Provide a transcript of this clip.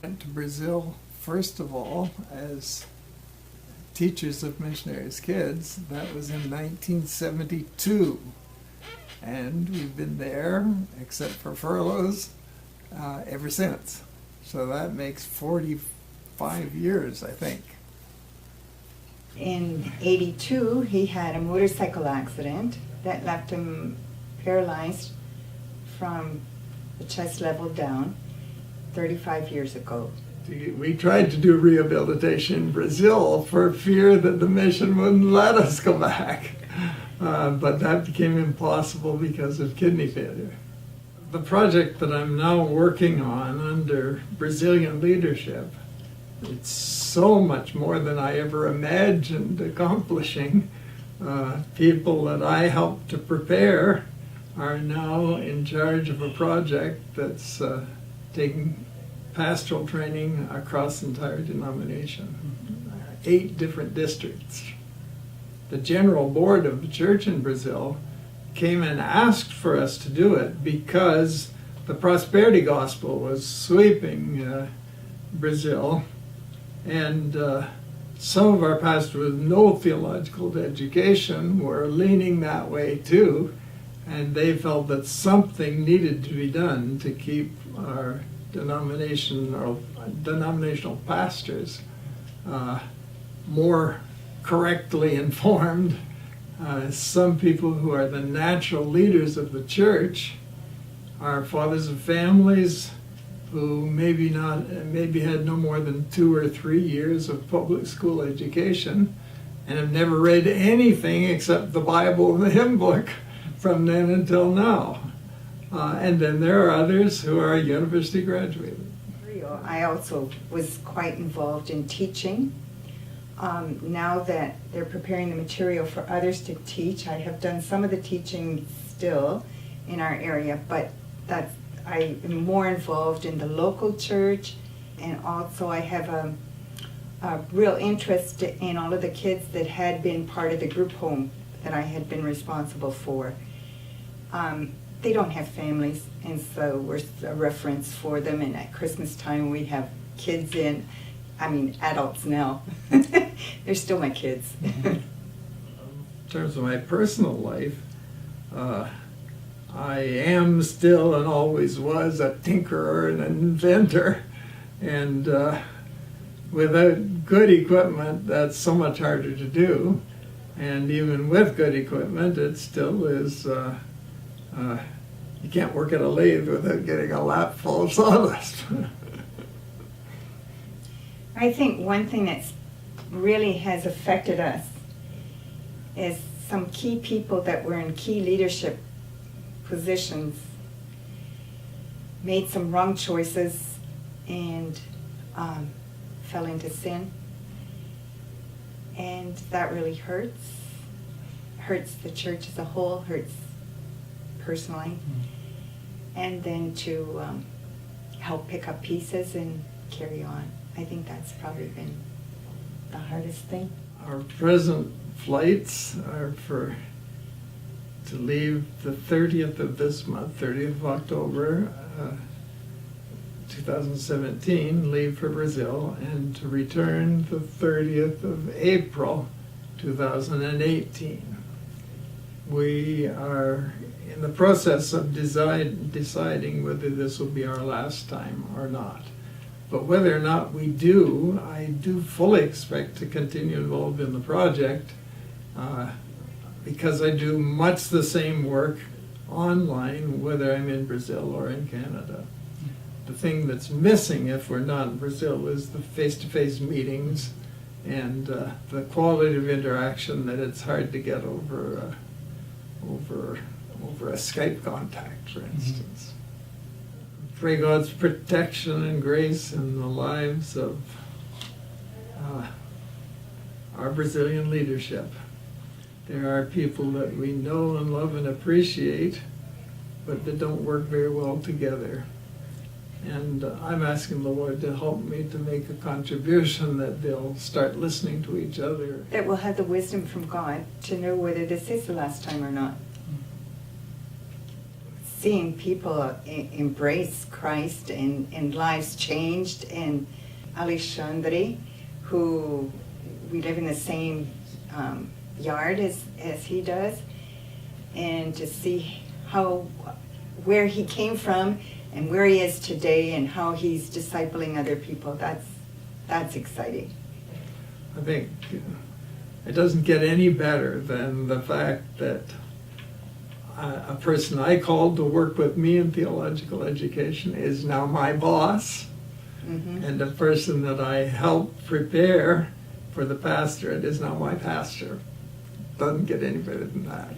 went to Brazil, first of all, as teachers of missionaries' kids. That was in 1972. And we've been there, except for furloughs, ever since. So that makes 45 years, I think. In '82, he had a motorcycle accident that left him paralyzed from the chest level down 35 years ago. We tried to do rehabilitation in Brazil for fear that the mission wouldn't let us go back. But that became impossible because of kidney failure. The project that I'm now working on under Brazilian leadership, it's so much more than I ever imagined accomplishing. People that I helped to prepare are now in charge of a project that's taking pastoral training across the entire denomination, 8 different districts. The general board of the church in Brazil came and asked for us to do it because the prosperity gospel was sweeping Brazil, and some of our pastors with no theological education were leaning that way too, and they felt that something needed to be done to keep our denominational pastors more correctly informed. Some people who are the natural leaders of the church are fathers of families who maybe had no more than 2 or 3 years of public school education and have never read anything except the Bible and the hymn book from then until now. And then there are others who are university graduated. I also was quite involved in teaching. Now that they're preparing the material for others to teach, I have done some of the teaching still in our area, but I am more involved in the local church, and also I have a real interest in all of the kids that had been part of the group home that I had been responsible for. They don't have families, and so we're a reference for them, and at Christmas time we have kids adults now. They're still my kids. In terms of my personal life, I am still and always was a tinkerer and an inventor, and without good equipment that's so much harder to do, and even with good equipment it still is you can't work at a lathe without getting a lap full of sawdust. I think one thing that's really has affected us is some key people that were in key leadership positions made some wrong choices and fell into sin, and that really hurts the church as a whole, hurts personally. And then to help pick up pieces and carry on, I think that's probably been the hardest thing. Our present flights are to leave the 30th of this month, 30th of October, 2017, leave for Brazil, and to return the 30th of April, 2018. We are in the process of deciding whether this will be our last time or not. But whether or not we do, I do fully expect to continue involved in the project because I do much the same work online, whether I'm in Brazil or in Canada. The thing that's missing if we're not in Brazil is the face-to-face meetings and the quality of interaction that it's hard to get over a Skype contact, for instance. Pray God's protection and grace in the lives of our Brazilian leadership. There are people that we know and love and appreciate, but that don't work very well together. And I'm asking the Lord to help me to make a contribution that they'll start listening to each other. That we'll have the wisdom from God to know whether this is the last time or not. seeing people embrace Christ and lives changed. And Alexandre, who we live in the same yard as he does, and to see where he came from and where he is today and how he's discipling other people, that's exciting. I think it doesn't get any better than the fact that a person I called to work with me in theological education is now my boss, and the person that I helped prepare for the pastorate is now my pastor. Doesn't get any better than that.